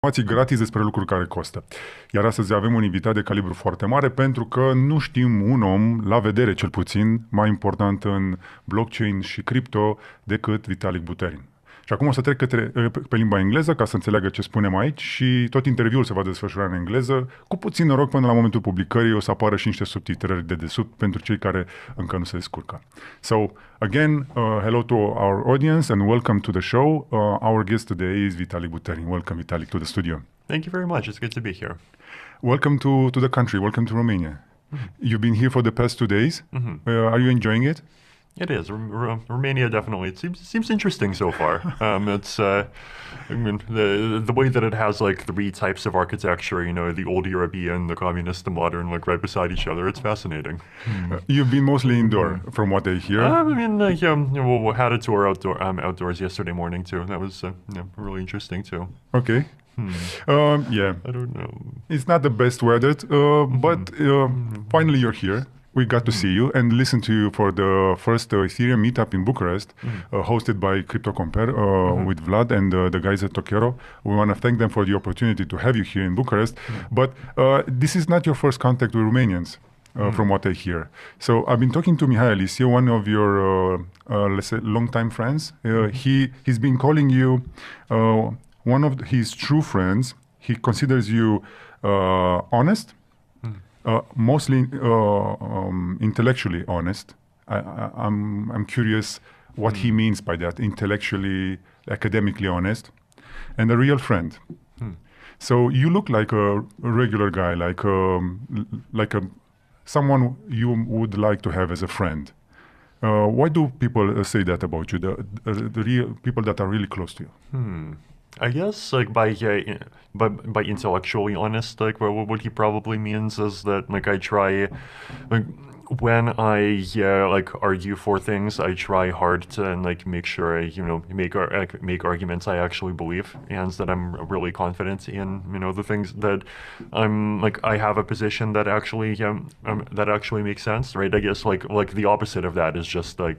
informații gratis despre lucruri care costă. Iar astăzi avem un invitat de calibru foarte mare pentru că nu știm un om, la vedere cel puțin, mai important în blockchain și cripto decât Vitalik Buterin. Și acum o să trec pe limba engleză ca să înțeleagă ce spunem aici și tot interviul se va desfășura în engleză. Cu puțin noroc până la momentul publicării o să apară și niște subtitrări de desubt pentru cei care încă nu se descurcă. So, again, hello to our audience and welcome to the show. Our guest today is Vitalik Buterin. Welcome, Vitalik, to the studio. Thank you very much. It's good to be here. Welcome to the country. Welcome to Romania. You've been here for the past 2 days. Are you enjoying it? It is. Romania definitely. It seems interesting so far. It's I mean the way that it has like 3 types of architecture. You know, the old European, the communist, the modern, like right beside each other. It's fascinating. You've been mostly indoor, from what I hear. I mean, we had a tour outdoors yesterday morning too. That was really interesting too. Okay. Yeah. I don't know. It's not the best weather, but finally you're here. We got to see you and listen to you for the first Ethereum meetup in Bucharest, hosted by Crypto Compare with Vlad and the guys at Tokero. We want to thank them for the opportunity to have you here in Bucharest. But this is not your first contact with Romanians, from what I hear. So I've been talking to Mihai Alisie, one of your, let's say, longtime friends. He's been calling you one of his true friends. He considers you honest. Mostly intellectually honest. I'm curious what he means by that, intellectually, academically honest, and a real friend. So you look like a regular guy, like someone you would like to have as a friend. Why do people say that about you, the real people that are really close to you? I guess like by intellectually honest, like what he probably means is that like I try, like when I like argue for things, I try hard to like make sure I make arguments I actually believe and that I'm really confident in the things that I'm like I have a position that actually makes sense, right? I guess like the opposite of that is just like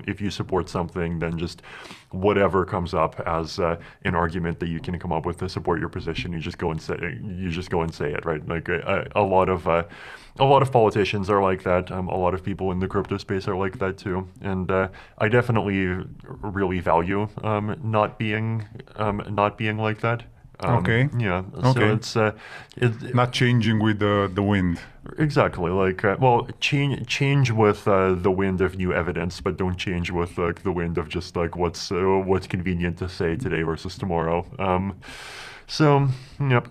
if you support something, then just whatever comes up as an argument that you can come up with to support your position, you just go and say it, right? Like a lot of politicians are like that. A lot of people in the crypto space are like that too. And I definitely really value not being like that. Okay. Yeah. Okay. So it's not changing with the wind. Exactly. Like change with the wind of new evidence, but don't change with like the wind of just like what's convenient to say today versus tomorrow. So yep,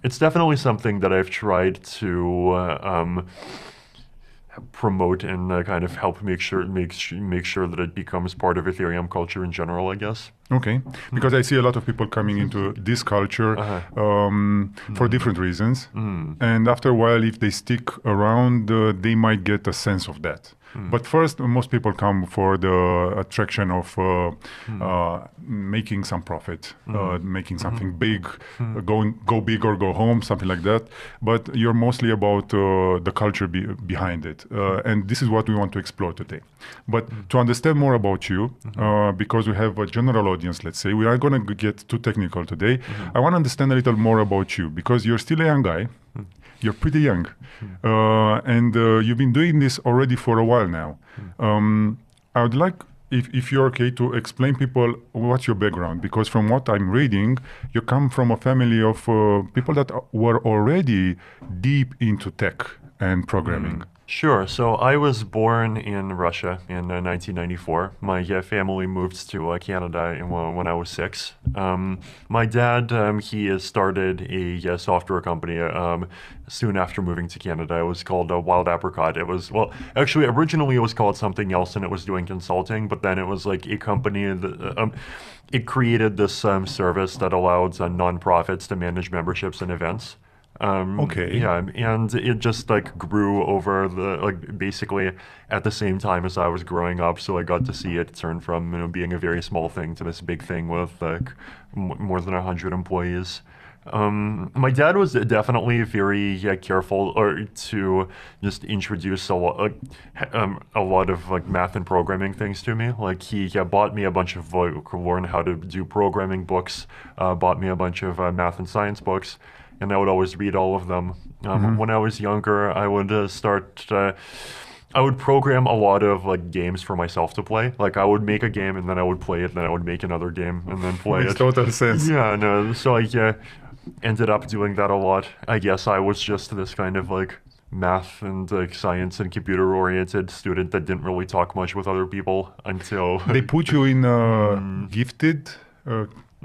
it's definitely something that I've tried to promote and kind of help make sure that it becomes part of Ethereum culture in general, I guess. Okay, because I see a lot of people coming into this culture for different reasons, and after a while, if they stick around, they might get a sense of that. But first, most people come for the attraction of making some profit, making something big, go big or go home, something like that. But you're mostly about the culture behind it. And this is what we want to explore today. But to understand more about you, because we have a general audience, let's say, we are going to get too technical today. I want to understand a little more about you, because you're still a young guy. You're pretty young, and you've been doing this already for a while now. I would like, if you're okay, to explain people what's your background, because from what I'm reading, you come from a family of people that were already deep into tech and programming. Sure. So I was born in Russia in 1994. My family moved to Canada when I was 6. My dad, he has started a software company soon after moving to Canada. It was called Wild Apricot. It was, well, actually, originally it was called something else, and it was doing consulting, but then it was like a company that it created this service that allowed nonprofits to manage memberships and events. Okay. Yeah, and it just like grew over basically at the same time as I was growing up. So I got to see it turn from being a very small thing to this big thing with like more than 100 employees. My dad was definitely very careful or to just introduce a lot of like math and programming things to me. Like he bought me a bunch of learn how to do programming books, bought me a bunch of math and science books, and I would always read all of them. When I was younger, I would I would program a lot of like games for myself to play. Like I would make a game and then I would play it, and then I would make another game and then play Makes it. total sense. Yeah, no. So I ended up doing that a lot. I guess I was just this kind of like math and like science and computer oriented student that didn't really talk much with other people until They put you in a gifted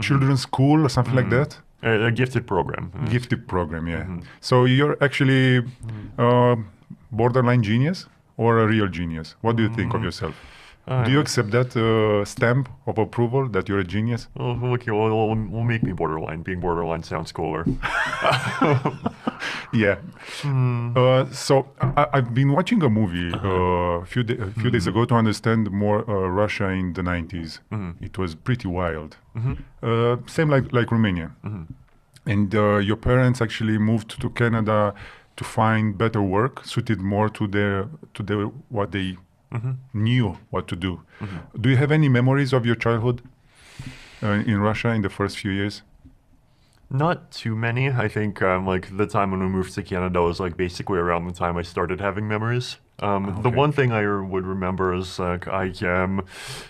children's school or something like that? a gifted program. Gifted program, yeah. So you're actually borderline genius or a real genius? What do you think of yourself? Do you accept that stamp of approval that you're a genius? Oh, okay, well, we'll make me borderline. Being borderline sounds cooler. Yeah. So I've been watching a movie a few days ago to understand more Russia in the 90s. It was pretty wild. Same like Romania. And your parents actually moved to Canada to find better work suited more to their what they knew what to do. Do you have any memories of your childhood in Russia in the first few years? Not too many. I think like the time when we moved to Canada was like basically around the time I started having memories. The one thing I would remember is like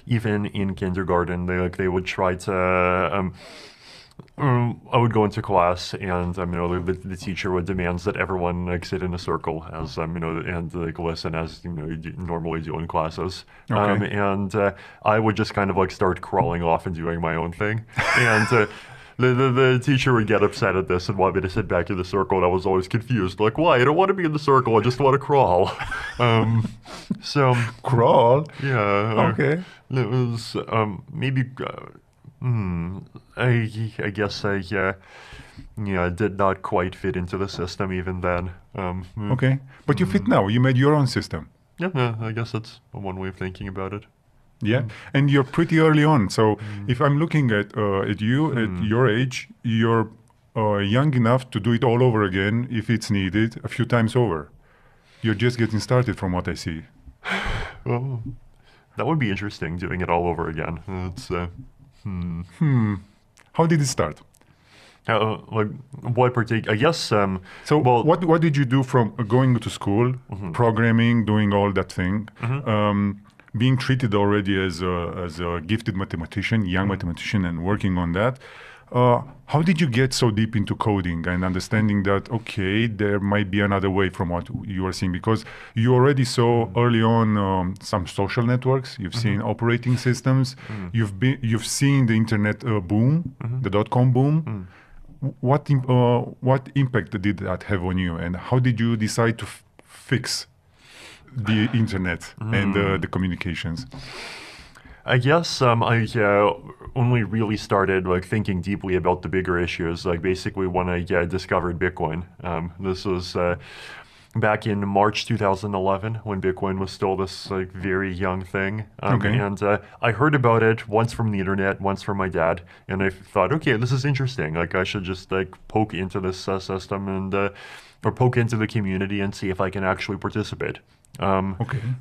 even in kindergarten they would try to I would go into class and the teacher would demand that everyone like sit in a circle as and like listen as you normally do in classes. And I would just kind of like start crawling off and doing my own thing. And the teacher would get upset at this and want me to sit back in the circle, and I was always confused. Like, why? I don't want to be in the circle. I just want to crawl. So Crawl? yeah. Okay. It was maybe. I guess I did not quite fit into the system even then. Okay. But you fit now. You made your own system. Yeah, I guess that's one way of thinking about it. Yeah, and you're pretty early on. So if I'm looking at you at your age, you're young enough to do it all over again if it's needed a few times over. You're just getting started from what I see. Well, that would be interesting, doing it all over again. It's How did it start? like what particular? I guess. So well, what did you do from going to school, programming, doing all that thing, being treated already as a gifted mathematician, young mathematician, and working on that? How did you get so deep into coding and understanding that, okay, there might be another way from what you are seeing? Because you already saw early on some social networks, you've seen operating systems, you've seen the internet boom, the dot-com boom. What impact did that have on you, and how did you decide to fix the internet and the communications? I guess I only really started like thinking deeply about the bigger issues, like basically when I discovered Bitcoin. This was back in March 2011 when Bitcoin was still this like very young thing. And I heard about it once from the internet, once from my dad, and I thought, okay, this is interesting. Like I should just like poke into this system and or poke into the community and see if I can actually participate.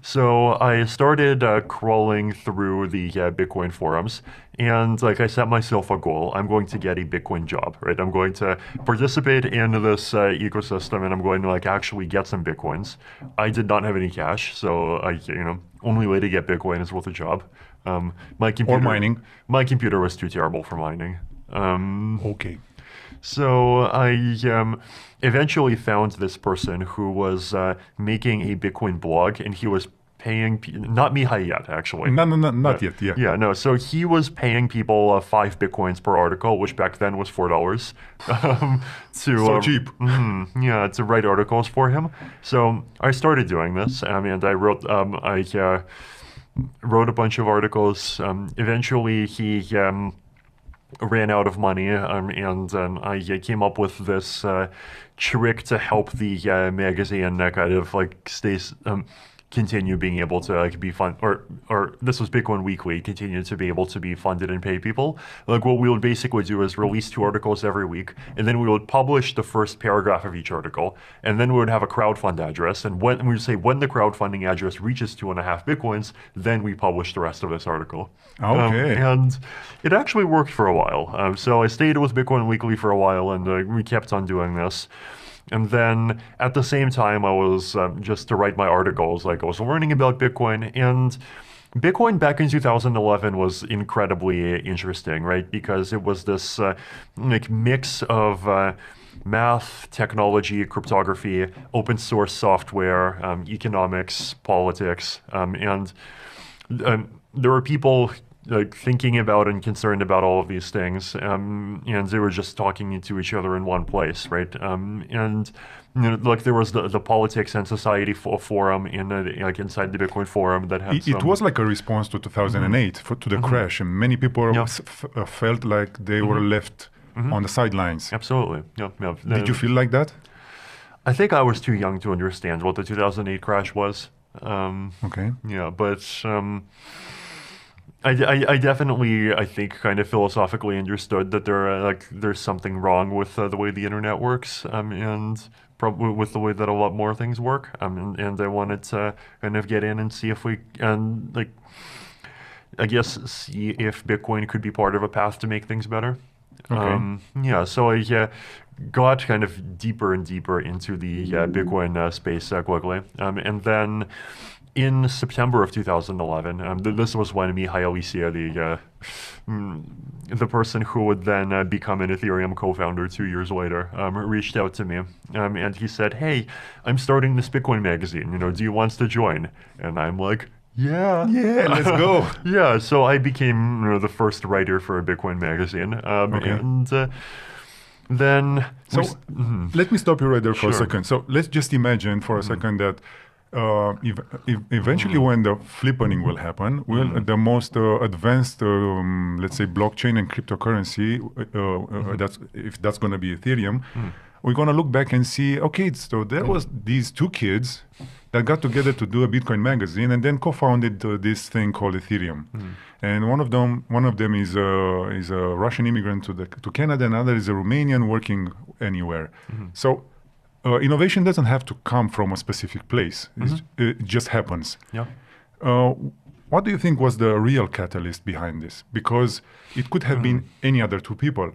So I started crawling through the Bitcoin forums, and like I set myself a goal. I'm going to get a Bitcoin job, right? I'm going to participate in this ecosystem, and I'm going to like actually get some Bitcoins. I did not have any cash, so only way to get Bitcoin is with a job. My computer, or mining. My computer was too terrible for mining. Okay. So I eventually found this person who was making a Bitcoin blog, and he was paying, not Mihai yet, actually. No, not yet, yeah. Yeah, no, so he was paying people 5 Bitcoins per article, which back then was $4. So cheap. To write articles for him. So I started doing this, and I wrote, wrote a bunch of articles. Eventually, he ran out of money, and I came up with this trick to help the magazine kind of like stay continue being able to like be fun, or this was Bitcoin Weekly, continue to be able to be funded and pay people. Like what we would basically do is release 2 articles every week, and then we would publish the first paragraph of each article, and then we would have a crowdfund address, and when we would say when the crowdfunding address reaches 2.5 Bitcoins, then we publish the rest of this article. Okay. And it actually worked for a while. So I stayed with Bitcoin Weekly for a while, and we kept on doing this. And then at the same time, I was just to write my articles, like I was learning about Bitcoin. And Bitcoin back in 2011 was incredibly interesting, right? Because it was this like mix of math, technology, cryptography, open source software, economics, politics, and there were people like thinking about and concerned about all of these things, and they were just talking to each other in one place, right? And you know, like there was the politics and society forum in like inside the Bitcoin forum that had It was like a response to 2008 to the crash, and many people felt like they were left on the sidelines. Absolutely, yeah. Did you feel like that? I think I was too young to understand what the 2008 crash was. Okay. Yeah, but I definitely, I think, kind of philosophically understood that there's something wrong with the way the internet works, and probably with the way that a lot more things work, and I wanted to kind of get in and see if like, I guess, see if Bitcoin could be part of a path to make things better. Okay. Yeah, so I got kind of deeper and deeper into the Bitcoin space quickly, and then in September of 2011, this was when Mihail Isia, the person who would then become an Ethereum co-founder 2 years later, reached out to me, and he said, "Hey, I'm starting this Bitcoin magazine. You know, do you want to join?" And I'm like, "Yeah, let's go." Yeah, so I became the first writer for a Bitcoin magazine, and then let me stop you right there for a Sure. second. So let's just imagine for a second that eventually when the flippening will happen, the most advanced, let's say, blockchain and cryptocurrency, if that's going to be Ethereum, we're going to look back and see, okay, so there was these 2 kids that got together to do a Bitcoin magazine and then co-founded this thing called Ethereum. And one of them is a Russian immigrant to Canada, and another is a Romanian working anywhere. So innovation doesn't have to come from a specific place. It just happens. Yeah. What do you think was the real catalyst behind this? Because it could have been any other 2 people,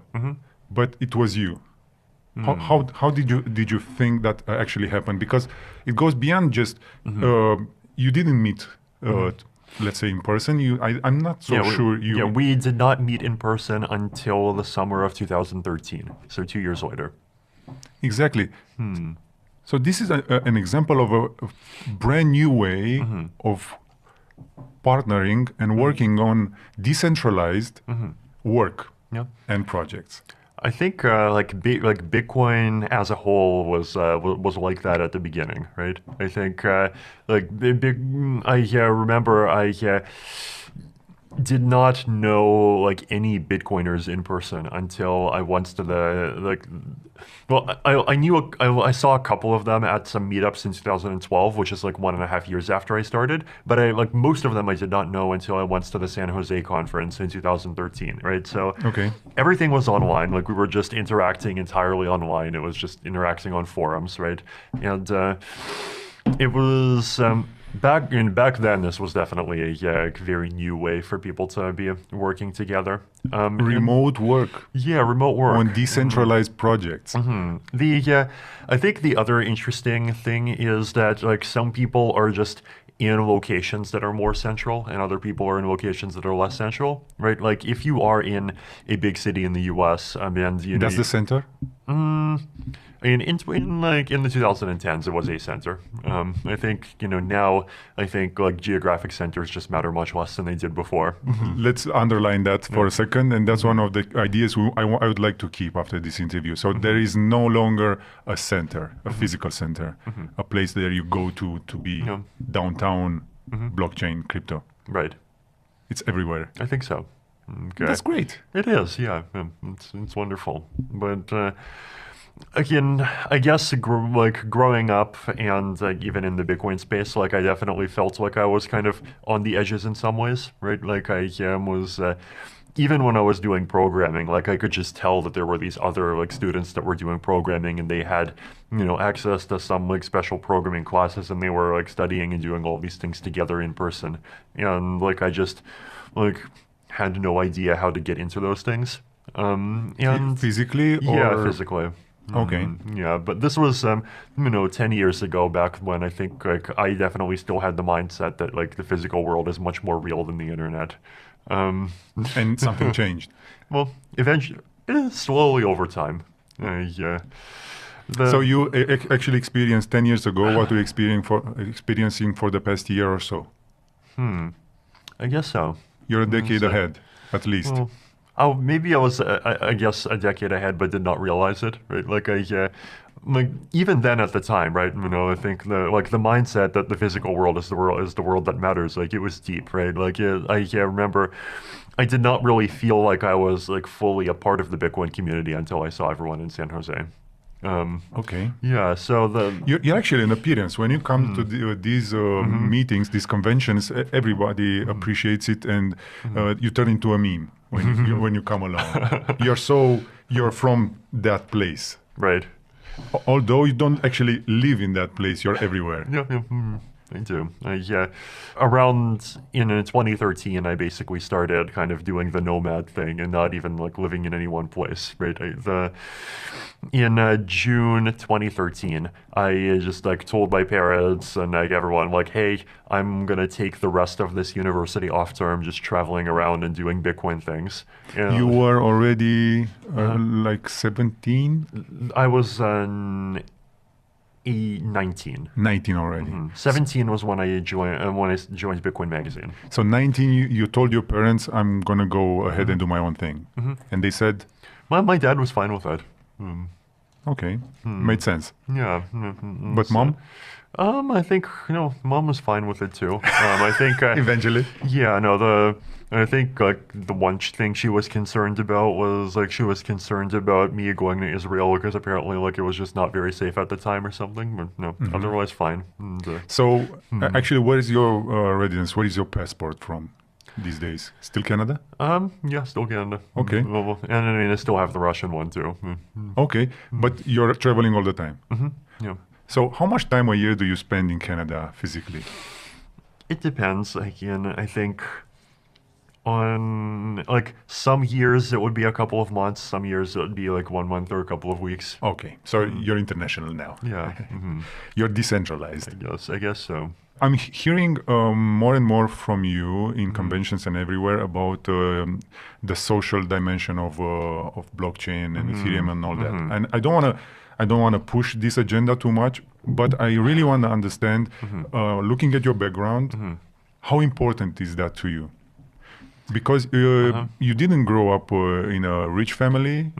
but it was you. How did you think that actually happened? Because it goes beyond just you didn't meet, let's say, in person. I'm not so sure you. Yeah, we did not meet in person until the summer of 2013, so 2 years later. Exactly. So this is an example of a brand new way of partnering and working on decentralized work and projects. I think like Bitcoin as a whole was like that at the beginning, right? I think like I remember I did not know like any Bitcoiners in person until I went to I saw a couple of them at some meetups in 2012, which is like 1.5 years after I started. But most of them I did not know until I went to the San Jose conference in 2013, right? So everything was online. Like we were just interacting entirely online. It was just interacting on forums, right? And it was back then. This was definitely a very new way for people to be working together. Remote work. Yeah, remote work on decentralized projects. I think the other interesting thing is that like some people are just in locations that are more central, and other people are in locations that are less central, right? Like if you are in a big city in the U.S. and that's the center. In the 2010s, it was a center. I think now I think like geographic centers just matter much less than they did before. Let's underline that for a second, and that's one of the ideas I would like to keep after this interview. So there is no longer a center, a physical center, a place there you go to be downtown blockchain crypto. Right. It's everywhere. I think so. Okay. That's great. It is, yeah. It's wonderful, but. again, I guess like growing up and even in the Bitcoin space, like I definitely felt like I was kind of on the edges in some ways, right? Like I was even when I was doing programming, like I could just tell that there were these other like students that were doing programming and they had, access to some like special programming classes and they were like studying and doing all these things together in person. And like I just like had no idea how to get into those things. And Physically yeah, or physically. okay. Yeah, but this was 10 years ago, back when I think like I definitely still had the mindset that like the physical world is much more real than the internet. Um, And something changed. well, eventually, slowly over time. Yeah. So you actually experienced 10 years ago what you experiencing for the past year or so. I guess so. You're a decade ahead, at least. Well, maybe I was, I guess, a decade ahead, but did not realize it, right? Like like even then at the time, right? I think the mindset that the physical world is the world that matters. Like it was deep, right? Like I remember, I did not really feel like I was like fully a part of the Bitcoin community until I saw everyone in San Jose. Okay. Yeah, so You're actually an appearance. When you come to these meetings, these conventions, everybody appreciates it, and you turn into a meme when you come along. You're from that place. right. Although you don't actually live in that place, you're everywhere. Yeah, I do. Yeah, around in 2013, I basically started kind of doing the nomad thing and not even like living in any one place. Right. In June 2013, I just like told my parents and like everyone like, hey, I'm gonna take the rest of this university off term, just traveling around and doing Bitcoin things. You were already like 17? I was 19. 19 already. 17 was when I joined Bitcoin Magazine. So 19, you told your parents, I'm going to go ahead and do my own thing. And they said, My dad was fine with that. okay, made sense. Yeah. But mom? I think, mom was fine with it too. I think... Eventually. Yeah, no, I think like the one thing she was concerned about was like she was concerned about me going to Israel because apparently like it was just not very safe at the time or something. But no, otherwise fine. And, so actually, where is your residence? Where is your passport from these days? Still Canada? yeah, still Canada. Okay. And I mean, I still have the Russian one too. Okay, but you're traveling all the time. Yeah. So how much time a year do you spend in Canada physically? It depends. Again, I think on like some years it would be a couple of months, some years it would be like 1 month or a couple of weeks. Okay, so you're international now. Yeah. You're decentralized. I guess so. I'm hearing more and more from you in conventions and everywhere about the social dimension of blockchain and Ethereum and all that. And I don't want to push this agenda too much, but I really want to understand, looking at your background, how important is that to you? Because you didn't grow up in a rich family,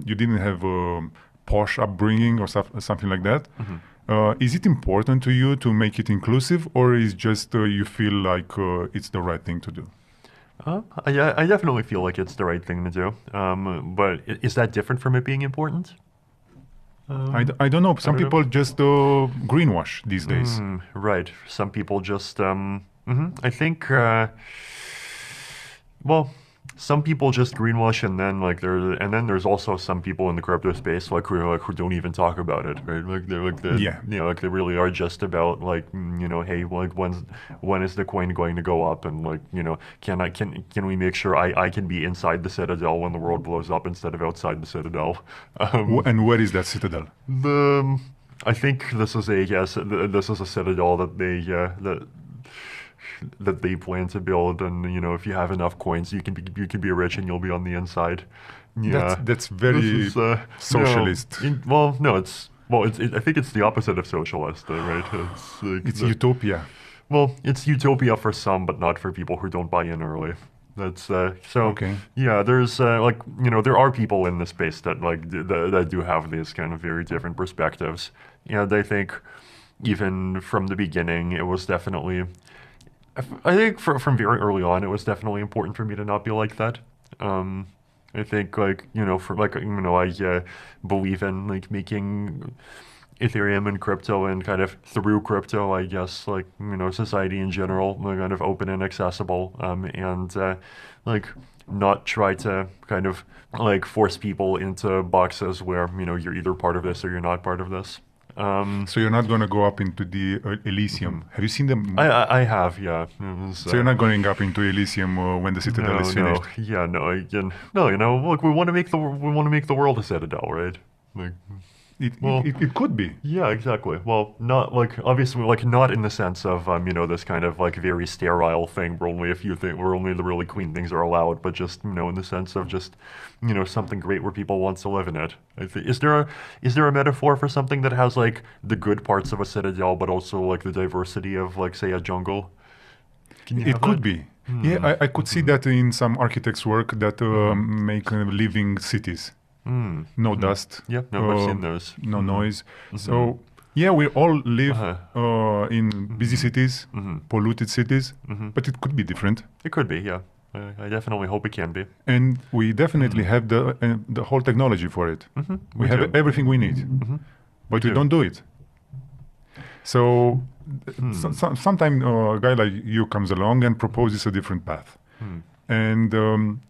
you didn't have a posh upbringing or something like that. Is it important to you to make it inclusive, or is just you feel like it's the right thing to do? I definitely feel like it's the right thing to do. But is that different from it being important? I don't know. Some people just greenwash these days. Right. Some people just, I think, well, some people just greenwash, and then like there's also some people in the crypto space like who don't even talk about it, right? Like they're like like they really are just about like hey, like when is the coin going to go up, and like can we make sure I can be inside the Citadel when the world blows up instead of outside the Citadel? And where is that Citadel? I think this is a Citadel that they plan to build, and if you have enough coins, you can be rich and you'll be on the inside. Yeah, that's very socialist. I think it's the opposite of socialist, right? It's utopia. Well, it's utopia for some, but not for people who don't buy in early. That's so. Okay. Yeah, there's there are people in the space that that do have these kind of very different perspectives, and I think even from the beginning, it was definitely. I think from very early on, it was definitely important for me to not be like that. I think like, for like, I believe in like making Ethereum and crypto and kind of through crypto, I guess, like, society in general, like, kind of open and accessible, and like not try to kind of like force people into boxes where, you're either part of this or you're not part of this. So you're not going to go up into the Elysium. Have you seen them? I have, yeah. It was, So you're not going up into Elysium when the Citadel is finished. yeah, no, again, no, look, we want to make the world a citadel, right? Like, well, It could be. yeah, exactly. Well, not like obviously like not in the sense of this kind of like very sterile thing where only the really clean things are allowed, but just in the sense of just something great where people want to live in it. Is there a metaphor for something that has like the good parts of a citadel, but also like the diversity of like say a jungle? It could be. Yeah, I could see that in some architects' work that make living cities. No dust. Yeah, no, I've seen those. No noise. So yeah, we all live in busy cities, polluted cities, but it could be different. It could be, yeah. I definitely hope it can be. And we definitely have the whole technology for it. We have everything we need, but we don't do it. So sometime a guy like you comes along and proposes a different path. And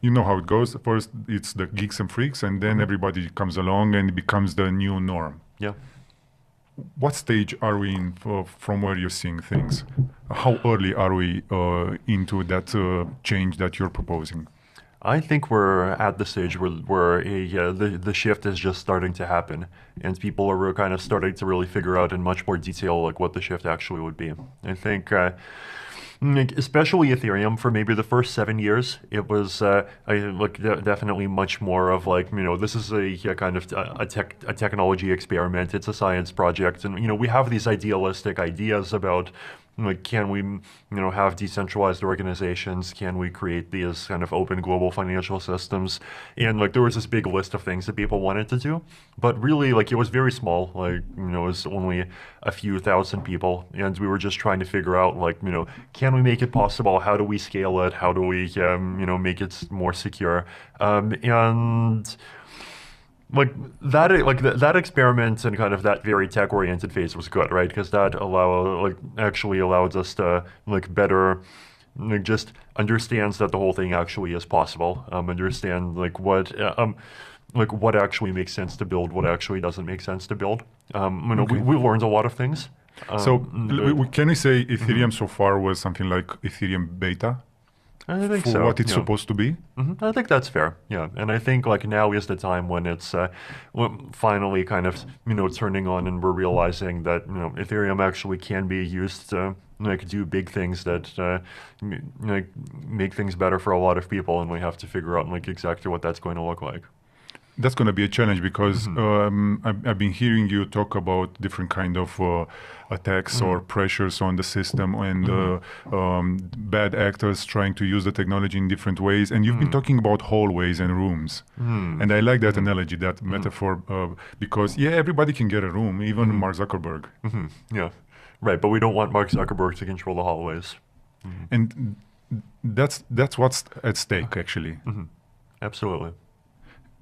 you know how it goes. First, it's the geeks and freaks, and then everybody comes along and it becomes the new norm. Yeah. What stage are we in from where you're seeing things? How early are we into that change that you're proposing? I think we're at the stage where the shift is just starting to happen, and people are kind of starting to really figure out in much more detail like what the shift actually would be. I think. Especially Ethereum, for maybe the first 7 years, it was definitely much more of like, this is a kind of a technology experiment. It's a science project, and we have these idealistic ideas about like, can we have decentralized organizations? Can we create these kind of open global financial systems? And like there was this big list of things that people wanted to do, but really like it was very small. Like it was only a few thousand people, and we were just trying to figure out like can we make it possible? How do we scale it? How do we make it more secure? And that experiment and kind of that very tech-oriented phase was good, right? Because that actually allowed us to better just understands that the whole thing actually is possible. Understand what actually makes sense to build, what actually doesn't make sense to build. We learned a lot of things. So can we say Ethereum so far was something like Ethereum beta? I think for so. what it's supposed to be? I think that's fair, yeah. And I think like now is the time when it's finally kind of, turning on and we're realizing that, Ethereum actually can be used to do big things that make things better for a lot of people, and we have to figure out exactly what that's going to look like. That's going to be a challenge because I've been hearing you talk about different kind of attacks or pressures on the system and bad actors trying to use the technology in different ways. And you've been talking about hallways and rooms. And I like that analogy, that metaphor, because everybody can get a room, even Mark Zuckerberg. Yeah, right. But we don't want Mark Zuckerberg to control the hallways. And that's what's at stake, actually. Absolutely.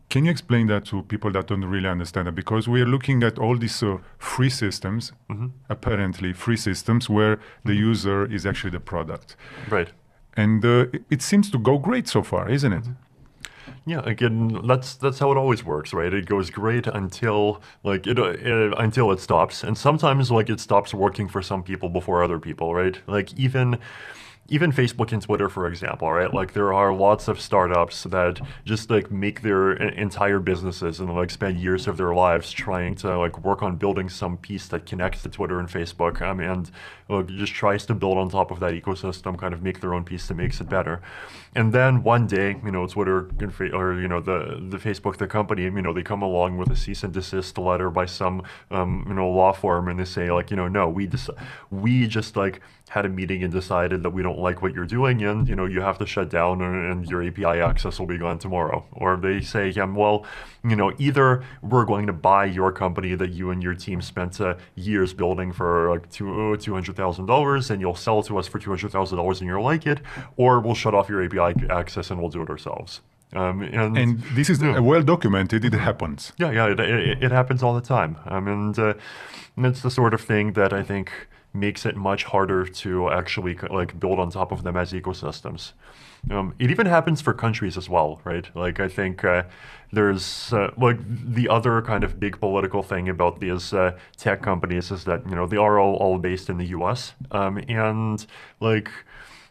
Can you explain that to people that don't really understand it? Because we are looking at all these free systems, apparently free systems, where the user is actually the product. Right. And it seems to go great so far, isn't it? Yeah, again, that's how it always works, right? It goes great until until it stops, and sometimes it stops working for some people before other people, right? Even Facebook and Twitter, for example, right? Like there are lots of startups that just make their entire businesses and spend years of their lives trying to work on building some piece that connects to Twitter and Facebook, and just tries to build on top of that ecosystem, kind of make their own piece that makes it better. And then one day, Twitter or the Facebook, the company, they come along with a cease and desist letter by some law firm, and they say no, we just had a meeting and decided that we don't like what you're doing, and you have to shut down, and your API access will be gone tomorrow. Or they say, well, either we're going to buy your company that you and your team spent years building for $200,000, and you'll sell it to us for $200,000 and you'll like it, or we'll shut off your API access and we'll do it ourselves. And this is well documented. It happens. Yeah, it happens all the time. And it's the sort of thing that I think makes it much harder to actually like build on top of them as ecosystems. It even happens for countries as well, right? Like I think there's like the other kind of big political thing about these tech companies is that they are all based in the U.S. And like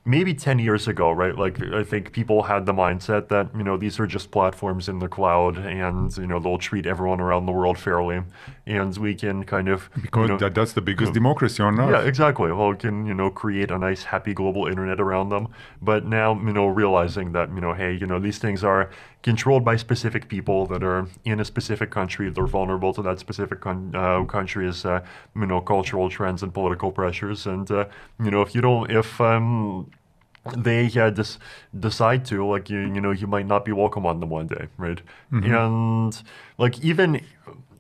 maybe 10 years ago, right? Like I think people had the mindset that these are just platforms in the cloud, and they'll treat everyone around the world fairly, and we can kind of because that's the biggest democracy on earth. Yeah, exactly. Well, we can create a nice, happy global internet around them. But now realizing that hey, these things are controlled by specific people that are in a specific country. They're vulnerable to that specific country's cultural trends and political pressures. And if they decide to, like, you might not be welcome on them one day, right? And like even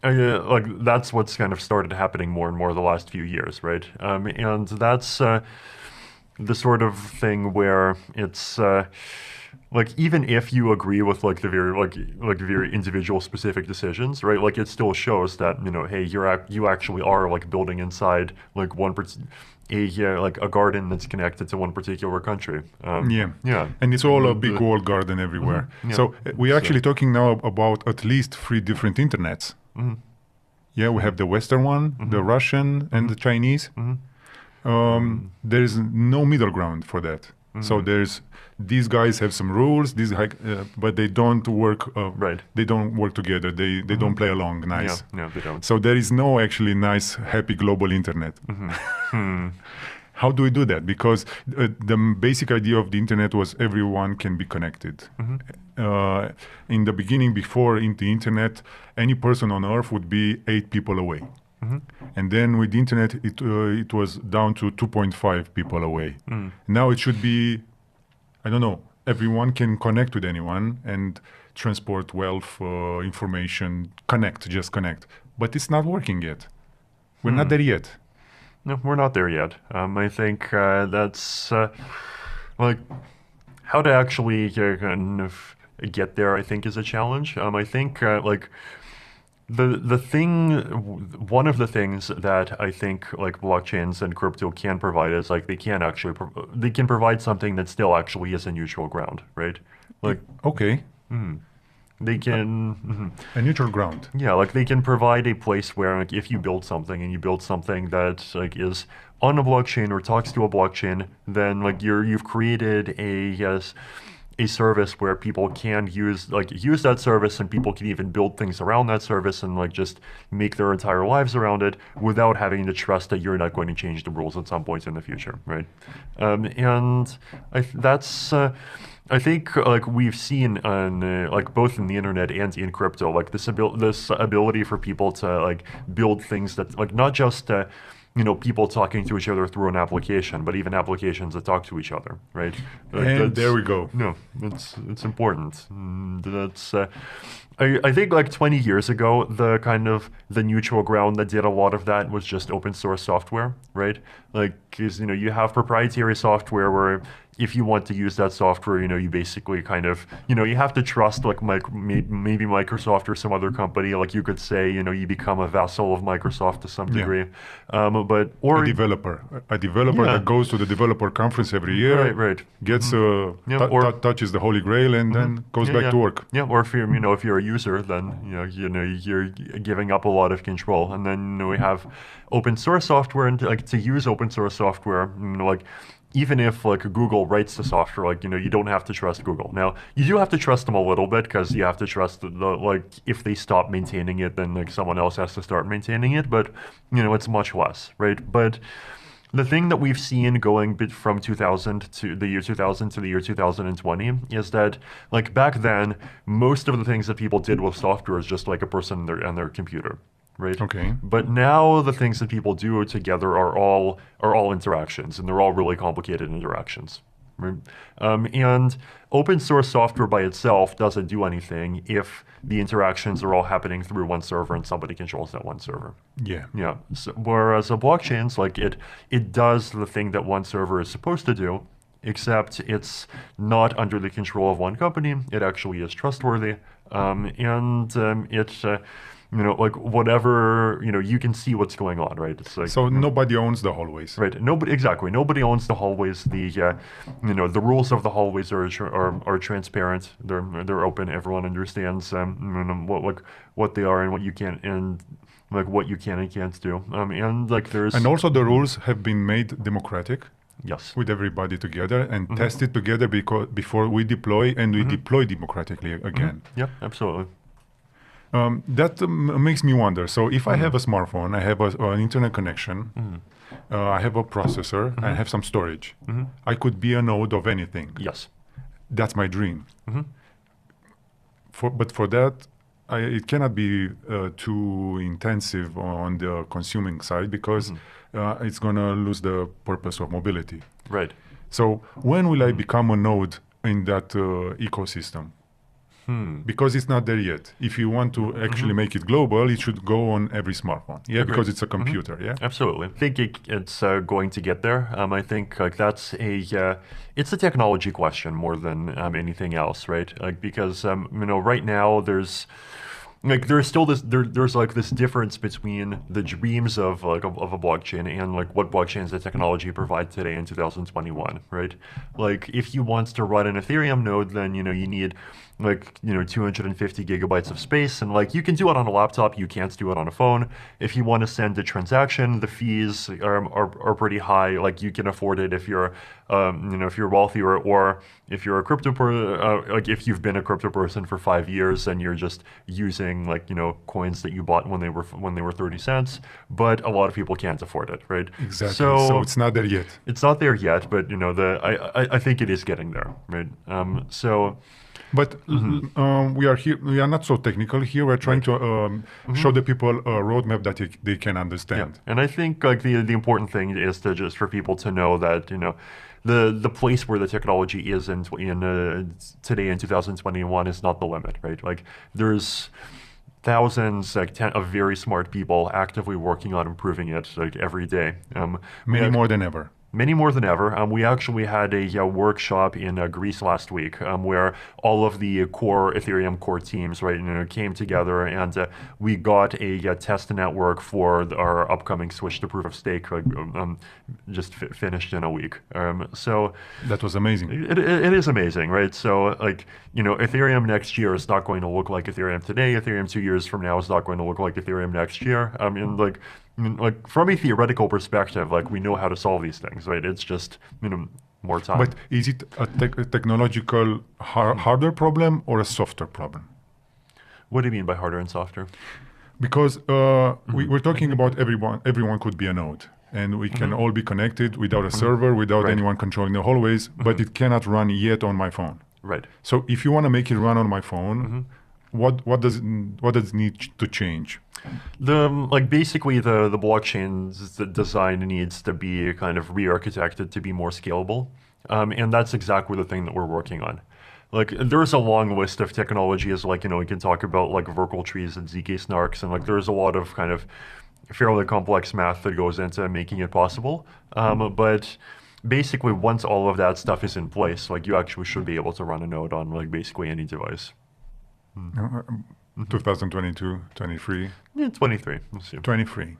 like that's what's kind of started happening more and more the last few years, right? And that's the sort of thing where it's like even if you agree with like the very individual specific decisions, right? Like it still shows that hey, you actually are like building inside like like a garden that's connected to one particular country. Yeah, and it's all a big walled garden everywhere. Yeah. So we're actually talking now about at least 3 different internets. Yeah, we have the Western one, the Russian, and the Chinese. There is no middle ground for that. So these guys have some rules, but they don't work. Right. They don't work together. They don't play along nice. Yeah, they don't. So there is no actually nice, happy global internet. How do we do that? Because the basic idea of the internet was everyone can be connected. In the beginning, before the internet, any person on Earth would be 8 people away. And then with the internet, it was down to 2.5 people away. Now it should be, I don't know, everyone can connect with anyone and transport wealth, information, just connect. But it's not working yet. We're not there yet. No, we're not there yet. I think that's like how to actually kind of get there, I think, is a challenge. I think like one of the things that I think like blockchains and crypto can provide is like they can provide something that still actually is a neutral ground, right? Like okay. They can a neutral ground. Yeah, like they can provide a place where like if you build something and you build something that like is on a blockchain or talks to a blockchain, then like you've created a service where people can use that service, and people can even build things around that service and like just make their entire lives around it without having to trust that you're not going to change the rules at some point in the future, right? And I think like we've seen on like both in the internet and in crypto, like this ability for people to like build things that like not just people talking to each other through an application, but even applications that talk to each other, right? And there we go. No, it's important. That's I think like 20 years ago, the neutral ground that did a lot of that was just open source software, right? Like, 'cause, you have proprietary software where if you want to use that software, you basically kind of, you have to trust like maybe Microsoft or some other company. Like you could say, you become a vassal of Microsoft to some degree. Or a developer that goes to the developer conference every year, right, gets touches the holy grail and then goes back to work. Yeah, or if you're a user, then you're giving up a lot of control. And then we have open source software, and like to use open source software, like even if like Google writes the software, like you don't have to trust Google. Now you do have to trust them a little bit, because you have to trust like if they stop maintaining it, then like someone else has to start maintaining it. But it's much less, right? But the thing that we've seen going from 2000 to the year 2000 to the year 2020 is that like back then, most of the things that people did with software is just like a person and their computer. Right. Okay. But now the things that people do together are all interactions, and they're all really complicated interactions. Right? And open source software by itself doesn't do anything if the interactions are all happening through one server and somebody controls that one server. Yeah. Yeah. So, whereas a blockchain's like it does the thing that one server is supposed to do. except it's not under the control of one company. It actually is trustworthy, like whatever, you can see what's going on, right? It's like, so nobody owns the hallways. right. Nobody owns the hallways. The rules of the hallways are transparent. They're open. Everyone understands what they are and what you can and can't do. And like there's And also the rules have been made democratic. Yes. With everybody together and tested together before we deploy, and we deploy democratically again. Yeah, absolutely. That makes me wonder. So if I have a smartphone, I have an internet connection, I have a processor, I have some storage. I could be a node of anything. Yes. That's my dream. But for that, it cannot be too intensive on the consuming side, because it's going to lose the purpose of mobility. Right. So when will I become a node in that ecosystem? Because it's not there yet. If you want to actually make it global, it should go on every smartphone. Yeah, Agreed. because it's a computer. Yeah, Absolutely. I think it's going to get there. I think like that's it's a technology question more than anything else, right? Like because right now there's still there's like this difference between the dreams of a blockchain and like what blockchains the technology provide today in 2021, right? Like if you want to run an Ethereum node, then you need 250 gigabytes of space, and like you can do it on a laptop, you can't do it on a phone. If you want to send a transaction, the fees are pretty high. Like you can afford it if you're if you're wealthy, or if you're a crypto like if you've been a crypto person for 5 years and you're just using coins that you bought when they were 30 cents. But a lot of people can't afford it, right? exactly. So it's not there yet. It's not there yet, but I think it is getting there, right? But we are here. We are not so technical here. We're trying to show the people a roadmap that they can understand. Yeah. And I think like the important thing is to just for people to know that the place where the technology is in today in 2021 is not the limit, right? Like there's thousands of very smart people actively working on improving it like every day. Many more than ever. Many more than ever. We actually had a workshop in Greece last week where all of the Ethereum core teams, right, came together, and we got a test network for our upcoming switch to proof of stake, just finished in a week. So that was amazing. It is amazing, right? So like Ethereum next year is not going to look like Ethereum today. Ethereum 2 years from now is not going to look like Ethereum next year. And like from a theoretical perspective, like we know how to solve these things, right? It's just more time. But is it a technological hardware problem or a software problem? What do you mean by hardware and software? Because we're talking about everyone could be a node, and we can all be connected without a server, without anyone controlling the hallways, but it cannot run yet on my phone. Right. So if you want to make it run on my phone, what does it need to change? Basically the blockchain's design needs to be kind of re-architected to be more scalable, and that's exactly the thing that we're working on. Like there's a long list of technologies, like we can talk about like Verkle trees and zk snarks, and like there's a lot of kind of fairly complex math that goes into making it possible. But basically once all of that stuff is in place, like you actually should be able to run a node on like basically any device. 2022, 23? Yeah, 23. Let's see. 23.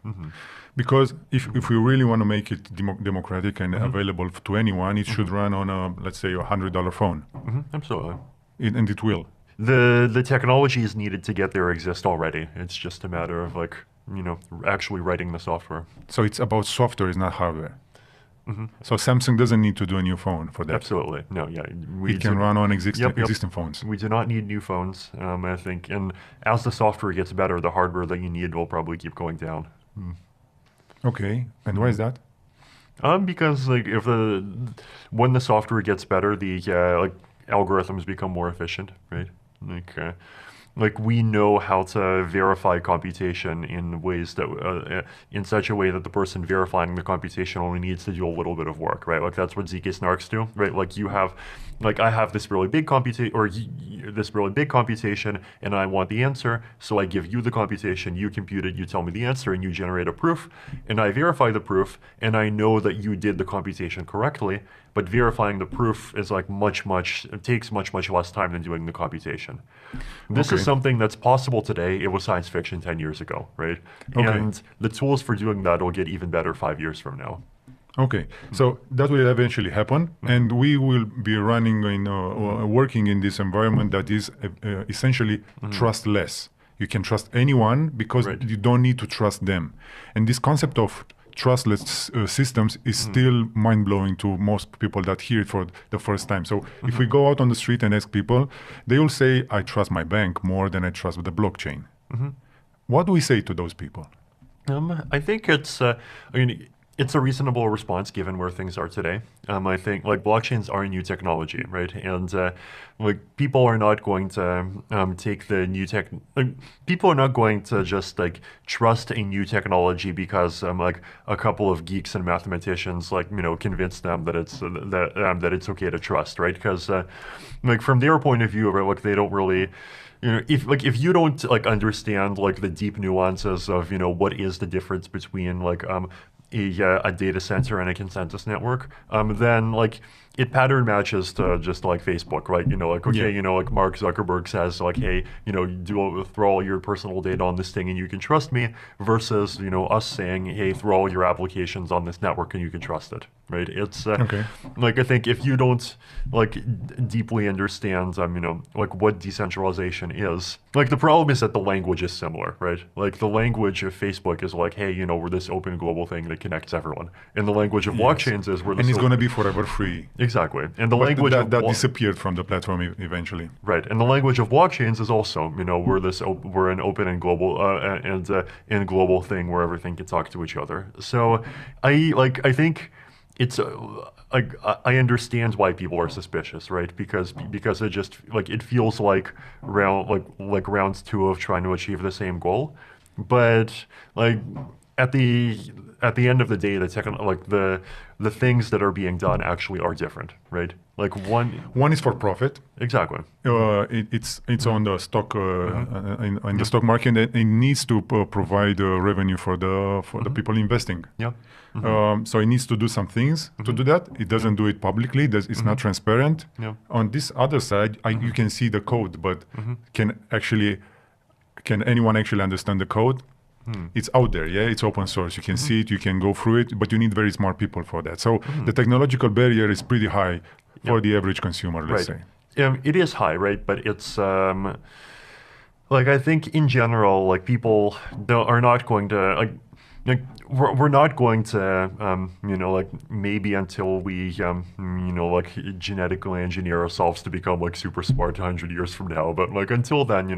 Because if we really want to make it democratic and available to anyone, it should run on a, let's say, $100 phone. Absolutely. And it will. The technologies needed to get there exist already. It's just a matter of like, actually writing the software. So it's about software, it's not hardware. So Samsung doesn't need to do a new phone for that. Absolutely. No, yeah. It can run on existing phones. We do not need new phones, I think. And as the software gets better, the hardware that you need will probably keep going down. Okay. And why is that? Because like when the software gets better, the algorithms become more efficient, right? Like like we know how to verify computation in ways that in such a way that the person verifying the computation only needs to do a little bit of work, right? Like that's what ZK snarks do, right? Like you have, like I have this really big computation, and I want the answer, so I give you the computation, you compute it, you tell me the answer, and you generate a proof, and I verify the proof, and I know that you did the computation correctly. But verifying the proof is like it takes much less time than doing the computation. This is something that's possible today. It was science fiction 10 years ago, right? And the tools for doing that will get even better 5 years from now. Okay, so that will eventually happen, and we will be running working in this environment that is essentially trustless. You can trust anyone because you don't need to trust them. And this concept of trustless systems is still mind-blowing to most people that hear it for the first time. So if we go out on the street and ask people, they will say, I trust my bank more than I trust the blockchain. What do we say to those people? I think it's, it's a reasonable response given where things are today. I think like blockchains are a new technology, right? And like people are not going to take the new tech. People are not going to just like trust a new technology because like a couple of geeks and mathematicians like convince them that it's that it's okay to trust, right? Because like from their point of view, right, like they don't really. If you don't like understand like the deep nuances of what is the difference between like a data center and a consensus network, then like it pattern matches to just like Facebook, right? Like, okay, like Mark Zuckerberg says like, hey, throw all your personal data on this thing and you can trust me, versus, us saying, hey, throw all your applications on this network and you can trust it, right? It's like, I think if you don't like deeply understand, like what decentralization is, like the problem is that the language is similar, right? Like the language of Facebook is like, hey, we're this open global thing that connects everyone. And the language of blockchains is we're this. And it's going to be forever free. Exactly. And the language that disappeared from the platform eventually. Right. And the language of blockchains is also, we're an open and global and global thing where everything can talk to each other. So I think it's like I understand why people are suspicious, right? Because it just like it feels like round two of trying to achieve the same goal, but like at the end of the day, the things that are being done actually are different, right? Like one is for profit. Exactly. It's on the stock in the stock market. And it needs to provide revenue for the people investing. Yeah. So it needs to do some things to do that. It doesn't do it publicly. It's not transparent. Yeah. On this other side, you can see the code, but can anyone actually understand the code? It's out there, it's open source. You can see it, you can go through it, but you need very smart people for that. So the technological barrier is pretty high for the average consumer, let's say. It is high, right? But it's like I think in general, like people are not going to like we're not going to like maybe until we like genetically engineer ourselves to become like super smart 100 years from now. But like until then,